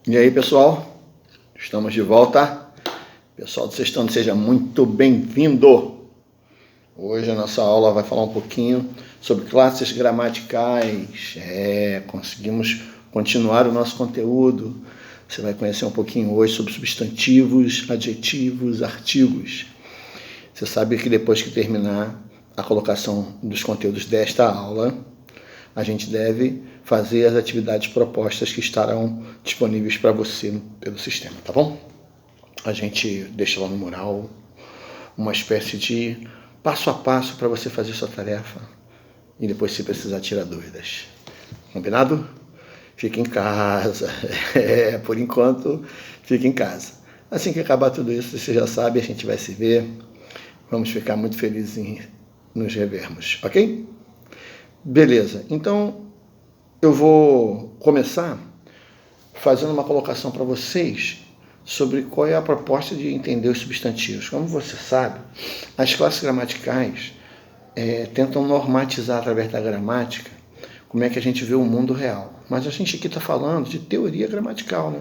E aí, pessoal? Estamos de volta. Pessoal do Sextando, seja muito bem-vindo. Hoje a nossa aula vai falar um pouquinho sobre classes gramaticais. Conseguimos continuar o nosso conteúdo. Você vai conhecer um pouquinho hoje sobre substantivos, adjetivos, artigos. Você sabe que depois que terminar a colocação dos conteúdos desta aula, a gente deve fazer as atividades propostas que estarão disponíveis para você pelo sistema, tá bom? A gente deixa lá no mural uma espécie de passo a passo para você fazer sua tarefa e depois, se precisar, tirar dúvidas. Combinado? Fique em casa. Por enquanto, fique em casa. Assim que acabar tudo isso, você já sabe, a gente vai se ver. Vamos ficar muito felizes em nos revermos, ok? Beleza, então eu vou começar fazendo uma colocação para vocês sobre qual é a proposta de entender os substantivos. Como você sabe, as classes gramaticais tentam normatizar através da gramática como é que a gente vê o mundo real. Mas a gente aqui está falando de teoria gramatical, né?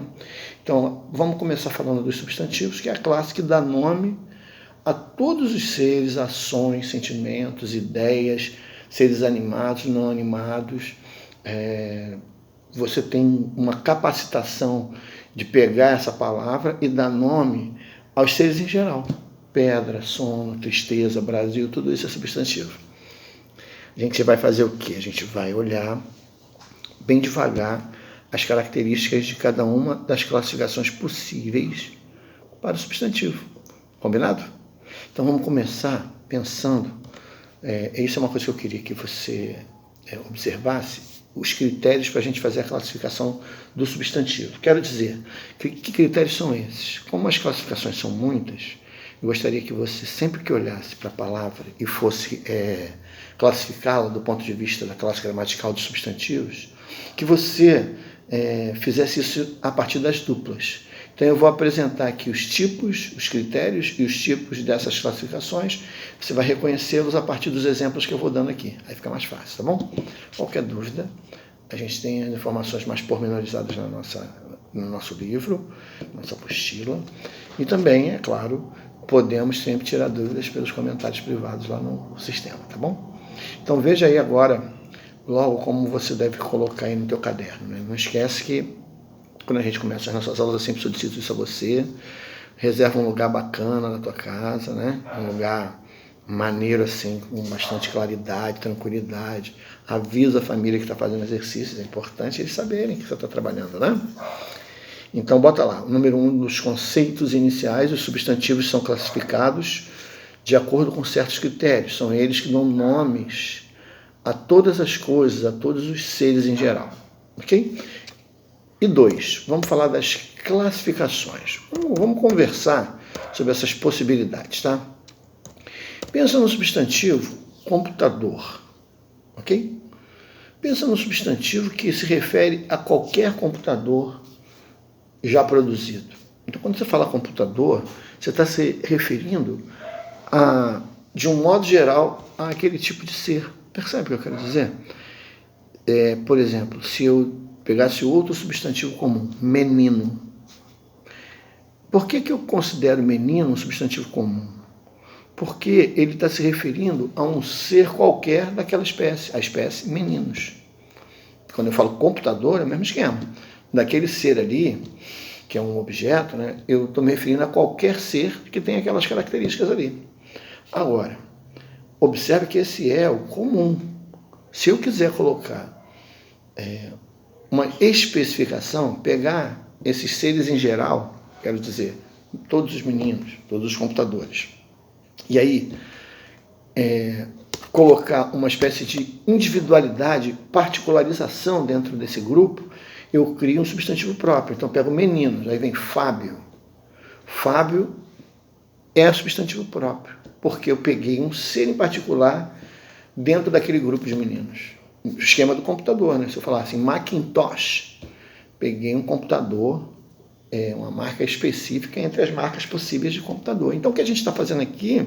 Então, vamos começar falando dos substantivos, que é a classe que dá nome a todos os seres, ações, sentimentos, ideias, seres animados, não animados. Você tem uma capacitação de pegar essa palavra e dar nome aos seres em geral. Pedra, sono, tristeza, Brasil, tudo isso é substantivo. A gente vai fazer o quê? A gente vai olhar bem devagar as características de cada uma das classificações possíveis para o substantivo. Combinado? Então vamos começar pensando, isso é uma coisa que eu queria que você observasse, os critérios para a gente fazer a classificação do substantivo. Quero dizer, que critérios são esses? Como as classificações são muitas, eu gostaria que você, sempre que olhasse para a palavra e fosse classificá-la do ponto de vista da classe gramatical dos substantivos, que você fizesse isso a partir das duplas. Então eu vou apresentar aqui os tipos, os critérios e os tipos dessas classificações. Você vai reconhecê-los a partir dos exemplos que eu vou dando aqui. Aí fica mais fácil, tá bom? Qualquer dúvida, a gente tem as informações mais pormenorizadas no nosso livro, nossa apostila. E também, é claro, podemos sempre tirar dúvidas pelos comentários privados lá no sistema, tá bom? Então veja aí agora, logo, como você deve colocar aí no teu caderno, né? Não esquece que quando a gente começa as nossas aulas, eu sempre solicito isso a você. Reserva um lugar bacana na tua casa, né? Um lugar maneiro, assim, com bastante claridade, tranquilidade. Avisa a família que está fazendo exercícios, é importante eles saberem que você está trabalhando, né? Então, bota lá, o número 1 dos conceitos iniciais, os substantivos são classificados de acordo com certos critérios. São eles que dão nomes a todas as coisas, a todos os seres em geral, ok? E 2, vamos falar das classificações. Vamos conversar sobre essas possibilidades, tá? Pensa no substantivo computador, ok? Pensa no substantivo que se refere a qualquer computador já produzido. Então, quando você fala computador, você está se referindo de um modo geral, àquele tipo de ser. Percebe o que eu quero dizer? Por exemplo, se eu pegasse outro substantivo comum, menino. Por que eu considero menino um substantivo comum? Porque ele está se referindo a um ser qualquer daquela espécie, a espécie meninos. Quando eu falo computador, é o mesmo esquema. Daquele ser ali, que é um objeto, né, eu estou me referindo a qualquer ser que tem aquelas características ali. Agora, observe que esse é o comum. Se eu quiser colocar uma especificação, pegar esses seres em geral, quero dizer, todos os meninos, todos os computadores, e aí colocar uma espécie de individualidade, particularização dentro desse grupo, eu crio um substantivo próprio. Então, eu pego meninos, aí vem Fábio. Fábio é substantivo próprio, porque eu peguei um ser em particular dentro daquele grupo de meninos. O esquema do computador, né? Se eu falar assim, Macintosh, peguei um computador, uma marca específica entre as marcas possíveis de computador. Então, o que a gente está fazendo aqui,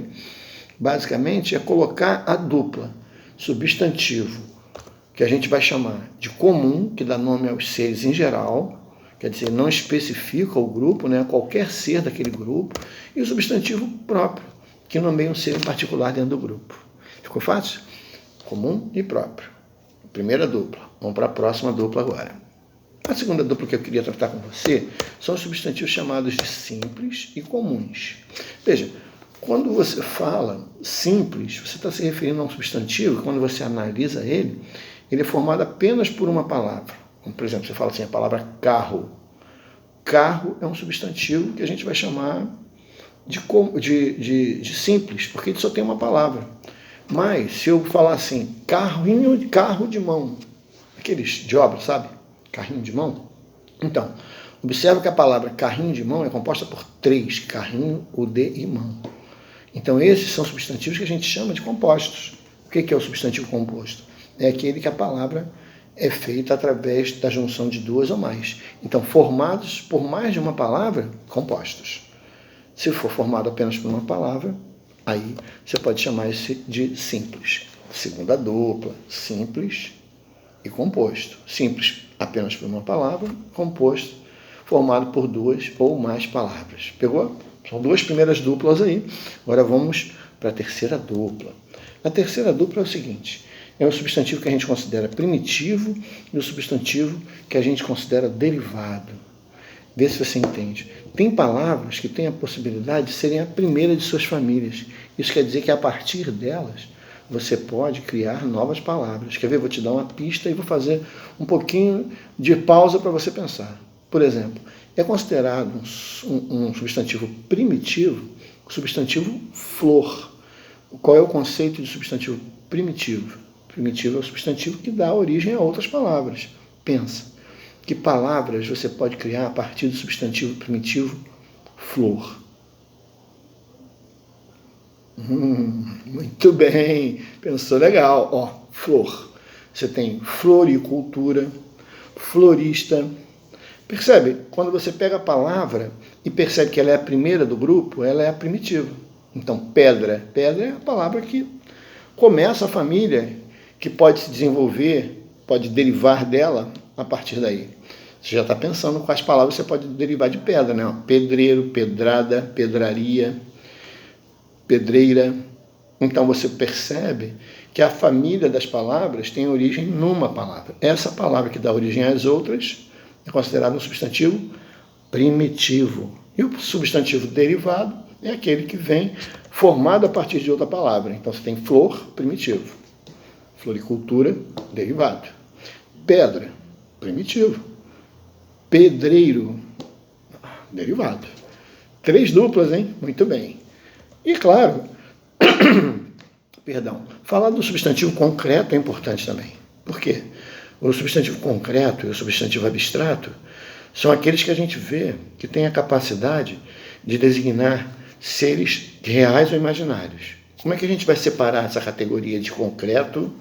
basicamente, é colocar a dupla substantivo, que a gente vai chamar de comum, que dá nome aos seres em geral, quer dizer, não especifica o grupo, né, qualquer ser daquele grupo, e o substantivo próprio, que nomeia um ser em particular dentro do grupo. Ficou fácil? Comum e próprio. Primeira dupla. Vamos para a próxima dupla agora. A segunda dupla que eu queria tratar com você são os substantivos chamados de simples e comuns. Veja, quando você fala simples, você está se referindo a um substantivo que, quando você analisa ele, ele é formado apenas por uma palavra. Como, por exemplo, você fala assim, a palavra carro. Carro é um substantivo que a gente vai chamar de simples, porque ele só tem uma palavra. Mas, se eu falar assim, carro de mão, aqueles de obra, sabe? Carrinho de mão. Então, observa que a palavra carrinho de mão é composta por 3, carrinho, o de e mão. Então, esses são substantivos que a gente chama de compostos. O que é o substantivo composto? É aquele que a palavra é feita através da junção de 2 ou mais. Então, formados por mais de uma palavra, compostos. Se for formado apenas por uma palavra, aí você pode chamar esse de simples. Segunda dupla, simples e composto. Simples apenas por uma palavra, composto formado por 2 ou mais palavras. Pegou? São 2 primeiras duplas aí. Agora vamos para a terceira dupla. A terceira dupla é o seguinte: é o substantivo que a gente considera primitivo e o substantivo que a gente considera derivado. Vê se você entende. Tem palavras que têm a possibilidade de serem a primeira de suas famílias. Isso quer dizer que, a partir delas, você pode criar novas palavras. Quer ver? Vou te dar uma pista e vou fazer um pouquinho de pausa para você pensar. Por exemplo, é considerado um substantivo primitivo o substantivo flor. Qual é o conceito de substantivo primitivo? Primitivo é o substantivo que dá origem a outras palavras. Pensa, que palavras você pode criar a partir do substantivo primitivo flor? Muito bem, pensou legal. Ó, flor. Você tem floricultura, florista. Percebe? Quando você pega a palavra e percebe que ela é a primeira do grupo, ela é a primitiva. Então, pedra. Pedra é a palavra que começa a família, que pode se desenvolver, pode derivar dela a partir daí. Você já está pensando quais palavras você pode derivar de pedra, né? Pedreiro, pedrada, pedraria, pedreira. Então você percebe que a família das palavras tem origem numa palavra. Essa palavra que dá origem às outras é considerado um substantivo primitivo. E o substantivo derivado é aquele que vem formado a partir de outra palavra. Então você tem flor, primitivo. Floricultura, derivado. Pedra, primitivo. Pedreiro, derivado. 3 duplas, hein? Muito bem. E claro, falar do substantivo concreto é importante também. Por quê? O substantivo concreto e o substantivo abstrato são aqueles que a gente vê que têm a capacidade de designar seres reais ou imaginários. Como é que a gente vai separar essa categoria de concreto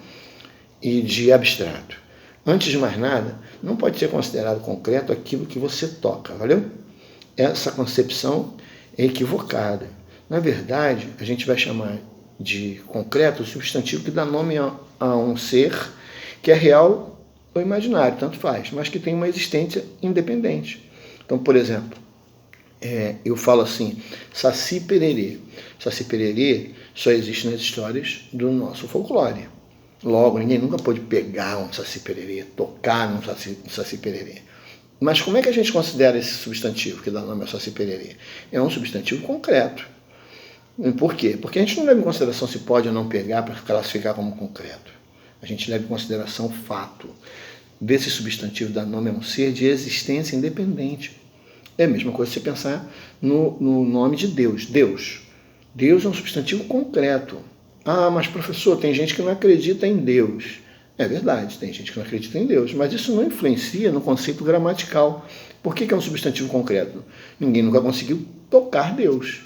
e de abstrato? Antes de mais nada, não pode ser considerado concreto aquilo que você toca, valeu? Essa concepção é equivocada. Na verdade, a gente vai chamar de concreto o substantivo que dá nome a um ser que é real ou imaginário, tanto faz, mas que tem uma existência independente. Então, por exemplo, eu falo assim, Saci Pererê. Saci Pererê só existe nas histórias do nosso folclore. Logo, ninguém nunca pôde pegar um Saci Pererê, tocar num Saci Pererê. Mas como é que a gente considera esse substantivo que dá nome ao Saci Pererê? É um substantivo concreto. Por quê? Porque a gente não leva em consideração se pode ou não pegar para classificar como concreto. A gente leva em consideração o fato desse substantivo dar nome a um ser de existência independente. É a mesma coisa você pensar no nome de Deus. Deus é um substantivo concreto. Ah, mas professor, tem gente que não acredita em Deus. É verdade, tem gente que não acredita em Deus, mas isso não influencia no conceito gramatical. Por que é um substantivo concreto? Ninguém nunca conseguiu tocar Deus.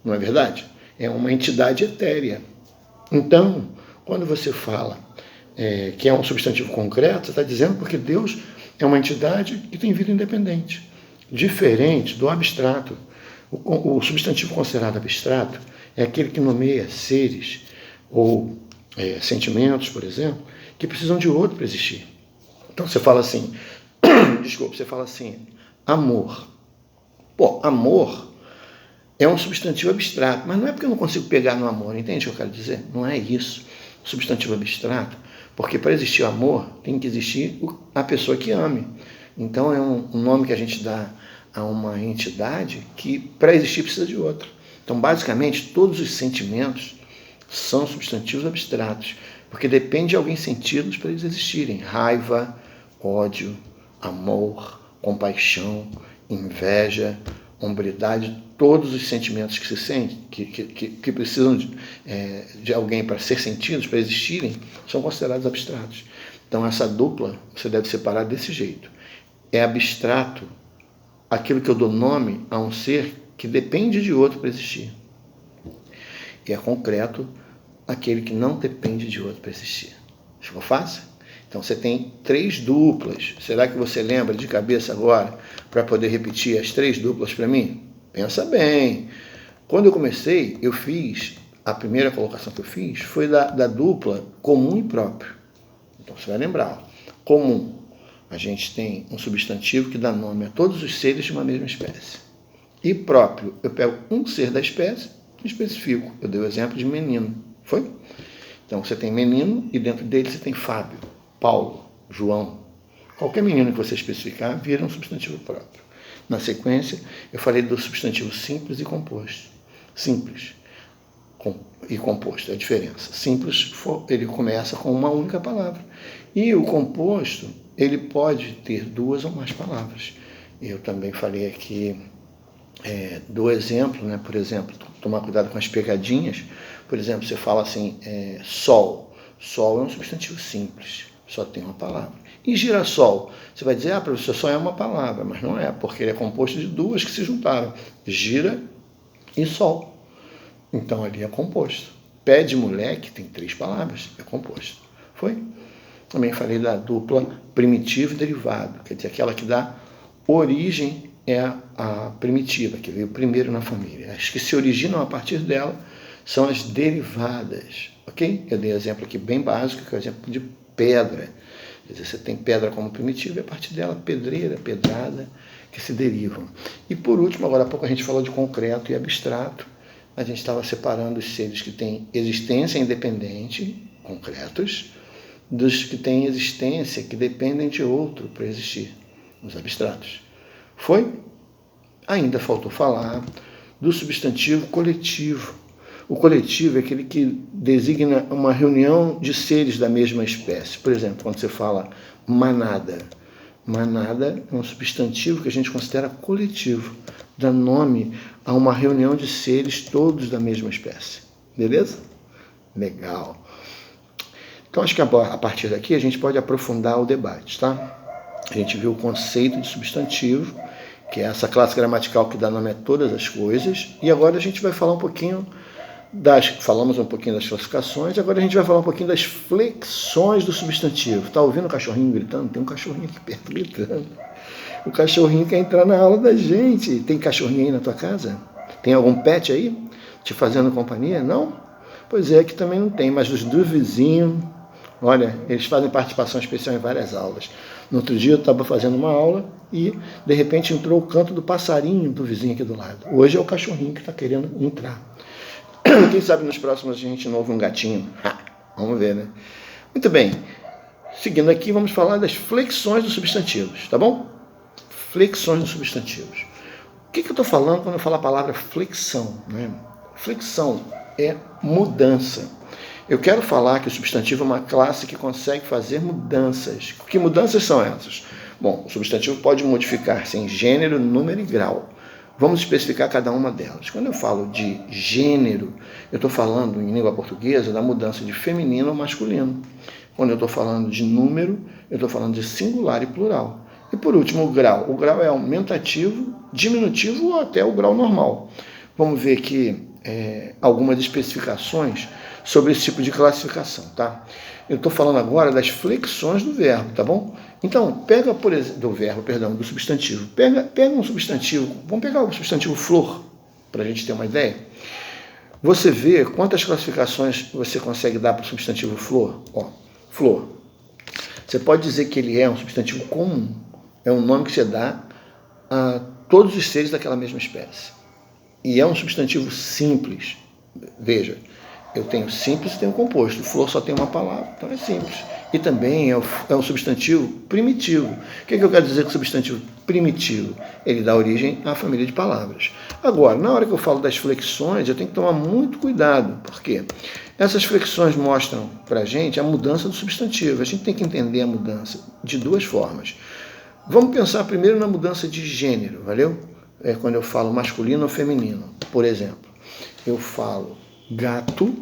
Não é verdade? É uma entidade etérea. Então, quando você fala que é um substantivo concreto, você está dizendo porque Deus é uma entidade que tem vida independente, diferente do abstrato. O substantivo considerado abstrato é aquele que nomeia seres ou sentimentos, por exemplo, que precisam de outro para existir. Então você fala assim, Desculpa, você fala assim, amor. Pô, amor é um substantivo abstrato, mas não é porque eu não consigo pegar no amor, entende o que eu quero dizer? Não é isso, substantivo abstrato, porque para existir o amor tem que existir a pessoa que ame. Então é um nome que a gente dá a uma entidade que para existir precisa de outra. Então basicamente todos os sentimentos são substantivos abstratos, porque depende de alguém senti-los para eles existirem. Raiva, ódio, amor, compaixão, inveja, hombridade, todos os sentimentos que se sentem, que precisam de alguém para ser sentidos, para existirem, são considerados abstratos. Então essa dupla você deve separar desse jeito. É abstrato aquilo que eu dou nome a um ser que depende de outro para existir. E é concreto aquele que não depende de outro para existir. Ficou fácil? Então você tem 3 duplas. Será que você lembra de cabeça agora para poder repetir as 3 duplas para mim? Pensa bem. Quando eu comecei, a primeira colocação que eu fiz foi da dupla comum e próprio. Então você vai lembrar. Comum, a gente tem um substantivo que dá nome a todos os seres de uma mesma espécie. E próprio, eu pego um ser da espécie e especifico. Eu dei o exemplo de menino. Foi? Então você tem menino e dentro dele você tem Fábio, Paulo, João. Qualquer menino que você especificar vira um substantivo próprio. Na sequência, eu falei do substantivo simples e composto. Simples e composto, é a diferença. Simples, ele começa com uma única palavra. E o composto, ele pode ter 2 ou mais palavras. Eu também falei aqui do exemplo, né? Por exemplo, tomar cuidado com as pegadinhas. Por exemplo, você fala assim, sol. Sol é um substantivo simples, só tem uma palavra. E girassol, você vai dizer, professor, só é uma palavra, mas não é, porque ele é composto de 2 que se juntaram, gira e sol. Então ali é composto. Pé de moleque tem 3 palavras, é composto. Foi? Também falei da dupla primitivo e derivado, quer dizer, aquela que dá origem é a primitiva, que veio primeiro na família. As que se originam a partir dela são as derivadas, ok? Eu dei exemplo aqui bem básico, que é o exemplo de pedra. Quer dizer, você tem pedra como primitiva e a partir dela pedreira, pedrada, que se derivam. E por último, agora há pouco a gente falou de concreto e abstrato. A gente estava separando os seres que têm existência independente, concretos, dos que têm existência que dependem de outro para existir, os abstratos. Foi? Ainda faltou falar do substantivo coletivo. O coletivo é aquele que designa uma reunião de seres da mesma espécie. Por exemplo, quando você fala manada. Manada é um substantivo que a gente considera coletivo. Dá nome a uma reunião de seres todos da mesma espécie. Beleza? Legal. Então, acho que a partir daqui a gente pode aprofundar o debate, tá? A gente viu o conceito de substantivo, que é essa classe gramatical que dá nome a todas as coisas. E agora a gente vai falar um pouquinho falamos um pouquinho das classificações, agora a gente vai falar um pouquinho das flexões do substantivo. Tá ouvindo o cachorrinho gritando? Tem um cachorrinho aqui perto gritando. O cachorrinho quer entrar na aula da gente. Tem cachorrinho aí na tua casa? Tem algum pet aí te fazendo companhia? Não? Pois é, aqui também não tem, mas os do vizinho, olha, eles fazem participação especial em várias aulas. No outro dia eu estava fazendo uma aula e de repente entrou o canto do passarinho do vizinho aqui do lado. Hoje é o cachorrinho que está querendo entrar. Quem sabe nos próximos a gente não ouve um gatinho. Vamos ver, né? Muito bem. Seguindo aqui, vamos falar das flexões dos substantivos, tá bom? Flexões dos substantivos. O que eu estou falando quando eu falo a palavra flexão, né? Flexão é mudança. Eu quero falar que o substantivo é uma classe que consegue fazer mudanças. Que mudanças são essas? Bom, o substantivo pode modificar-se em gênero, número e grau. Vamos especificar cada uma delas. Quando eu falo de gênero, eu estou falando, em língua portuguesa, da mudança de feminino ou masculino. Quando eu estou falando de número, eu estou falando de singular e plural. E por último, o grau. O grau é aumentativo, diminutivo ou até o grau normal. Vamos ver aqui algumas especificações sobre esse tipo de classificação, tá? Eu estou falando agora das flexões do verbo, tá bom? Então, pega, por exemplo, do substantivo. Pega um substantivo, vamos pegar o substantivo flor, para a gente ter uma ideia. Você vê quantas classificações você consegue dar para o substantivo flor. Ó, flor. Você pode dizer que ele é um substantivo comum, é um nome que você dá a todos os seres daquela mesma espécie. E é um substantivo simples. Veja, eu tenho simples e tenho composto. Flor só tem uma palavra, então é simples. E também é um substantivo primitivo. O que eu quero dizer com substantivo primitivo? Ele dá origem à família de palavras. Agora, na hora que eu falo das flexões, eu tenho que tomar muito cuidado. Por quê? Essas flexões mostram para a gente a mudança do substantivo. A gente tem que entender a mudança de duas formas. Vamos pensar primeiro na mudança de gênero, valeu? É quando eu falo masculino ou feminino. Por exemplo, eu falo gato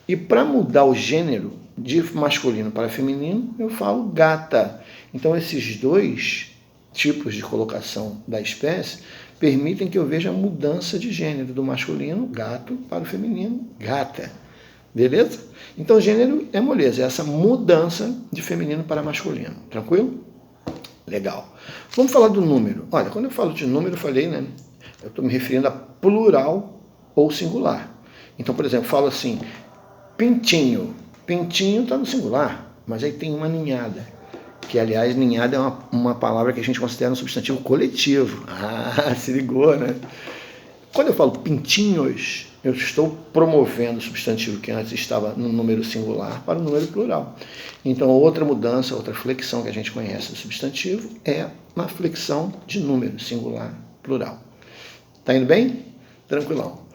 e para mudar o gênero de masculino para feminino, eu falo gata. Então, esses dois tipos de colocação da espécie permitem que eu veja a mudança de gênero do masculino, gato, para o feminino, gata. Beleza? Então, gênero é moleza, é essa mudança de feminino para masculino. Tranquilo? Legal. Vamos falar do número. Olha, quando eu falo de número, eu falei, né? Eu estou me referindo a plural ou singular. Então, por exemplo, eu falo assim, pintinho. Pintinho está no singular, mas aí tem uma ninhada. Que, aliás, ninhada é uma palavra que a gente considera um substantivo coletivo. Ah, se ligou, né? Quando eu falo pintinhos, eu estou promovendo o substantivo que antes estava no número singular para o número plural. Então, outra mudança, outra flexão que a gente conhece do substantivo é uma flexão de número singular, plural. Tá indo bem? Tranquilão.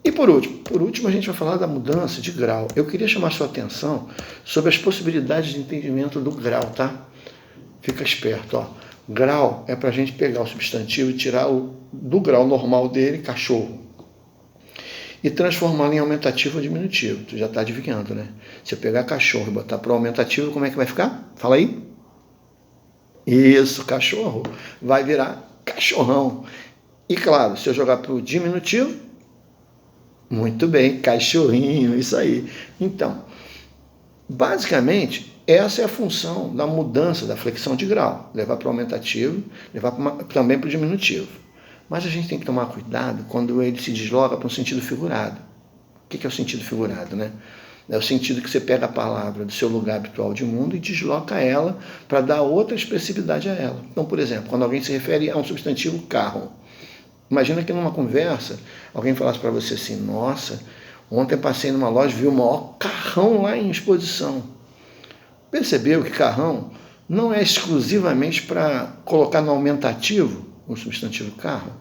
E por último a gente vai falar da mudança de grau. Eu queria chamar sua atenção sobre as possibilidades de entendimento do grau, tá? Fica esperto, ó. Grau é para a gente pegar o substantivo e tirar do grau normal dele, cachorro, e transformá-lo em aumentativo ou diminutivo. Tu já está adivinhando, né? Se eu pegar cachorro e botar para o aumentativo, como é que vai ficar? Fala aí. Isso, cachorro. Vai virar cachorrão. E claro, se eu jogar para o diminutivo, muito bem, cachorrinho, isso aí. Então, basicamente, essa é a função da mudança, da flexão de grau. Levar para o aumentativo, levar também para o diminutivo. Mas a gente tem que tomar cuidado quando ele se desloca para um sentido figurado. O que é o sentido figurado, né? É o sentido que você pega a palavra do seu lugar habitual de mundo e desloca ela para dar outra expressividade a ela. Então, por exemplo, quando alguém se refere a um substantivo carro, imagina que numa conversa alguém falasse para você assim, nossa, ontem passei numa loja e vi o maior carrão lá em exposição. Percebeu que carrão não é exclusivamente para colocar no aumentativo o substantivo carro?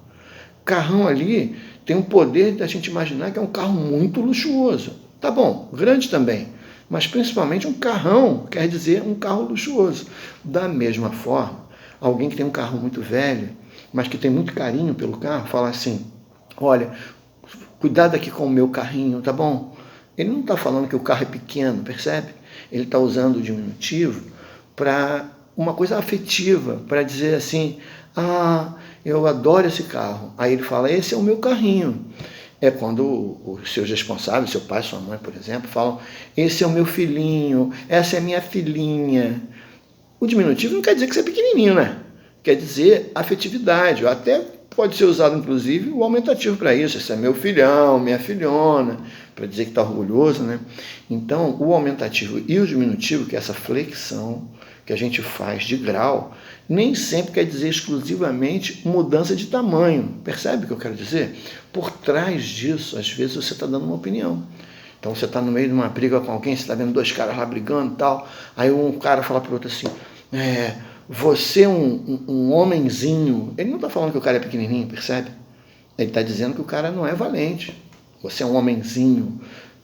Carrão ali tem o poder da gente imaginar que é um carro muito luxuoso. Tá bom, grande também, mas principalmente um carrão quer dizer um carro luxuoso. Da mesma forma, alguém que tem um carro muito velho, mas que tem muito carinho pelo carro, fala assim, olha, cuidado aqui com o meu carrinho, tá bom? Ele não está falando que o carro é pequeno, percebe? Ele está usando o diminutivo para uma coisa afetiva, para dizer assim, ah, eu adoro esse carro. Aí ele fala, esse é o meu carrinho. É quando os seus responsáveis, seu pai, sua mãe, por exemplo, falam, esse é o meu filhinho, essa é a minha filhinha. O diminutivo não quer dizer que você é pequenininho, né? Quer dizer afetividade, ou até pode ser usado, inclusive, o aumentativo para isso. Esse é meu filhão, minha filhona, para dizer que está orgulhoso, né? Então, o aumentativo e o diminutivo, que é essa flexão que a gente faz de grau, nem sempre quer dizer exclusivamente mudança de tamanho. Percebe o que eu quero dizer? Por trás disso, às vezes, você está dando uma opinião. Então, você está no meio de uma briga com alguém, você está vendo dois caras lá brigando e tal, aí um cara fala para o outro assim, você é um homenzinho. Ele não está falando que o cara é pequenininho, percebe? Ele está dizendo que o cara não é valente. Você é um homenzinho.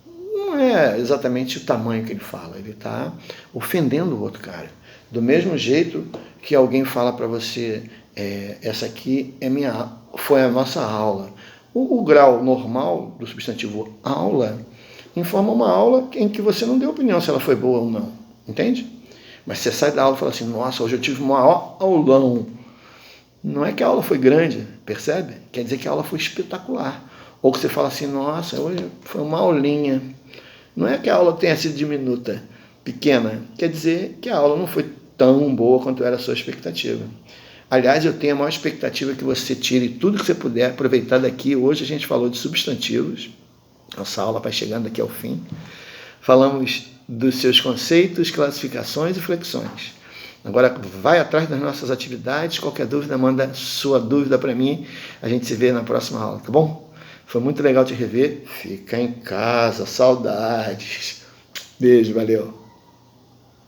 Não é exatamente o tamanho que ele fala. Ele está ofendendo o outro cara. Do mesmo jeito que alguém fala para você, essa aqui foi a nossa aula. O grau normal do substantivo aula informa uma aula em que você não deu opinião se ela foi boa ou não. Entende? Mas você sai da aula e fala assim, nossa, hoje eu tive um maior aulão. Não é que a aula foi grande, percebe? Quer dizer que a aula foi espetacular. Ou que você fala assim, nossa, hoje foi uma aulinha. Não é que a aula tenha sido diminuta, pequena. Quer dizer que a aula não foi tão boa quanto era a sua expectativa. Aliás, eu tenho a maior expectativa que você tire tudo que você puder aproveitar daqui. Hoje a gente falou de substantivos. Nossa aula vai chegando aqui ao fim. Falamos dos seus conceitos, classificações e flexões. Agora vai atrás das nossas atividades. Qualquer dúvida, manda sua dúvida para mim. A gente se vê na próxima aula, tá bom? Foi muito legal te rever. Fica em casa, saudades. Beijo, valeu.